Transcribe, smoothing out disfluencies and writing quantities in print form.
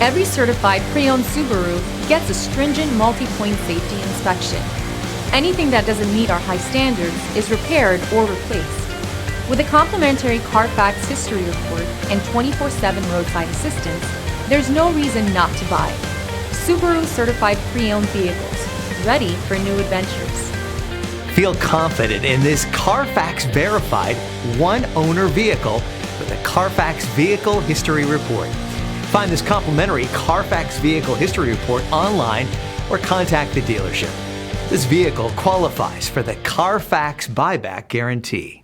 Every certified pre-owned Subaru gets a stringent multi-point safety inspection. Anything that doesn't meet our high standards is repaired or replaced. With a complimentary Carfax history report and 24/7 roadside assistance, there's no reason not to buy. Subaru certified pre-owned vehicles, ready for new adventures. Feel confident in this Carfax verified one-owner vehicle with a Carfax Vehicle History Report. Find this complimentary Carfax Vehicle History Report online or contact the dealership. This vehicle qualifies for the Carfax Buyback Guarantee.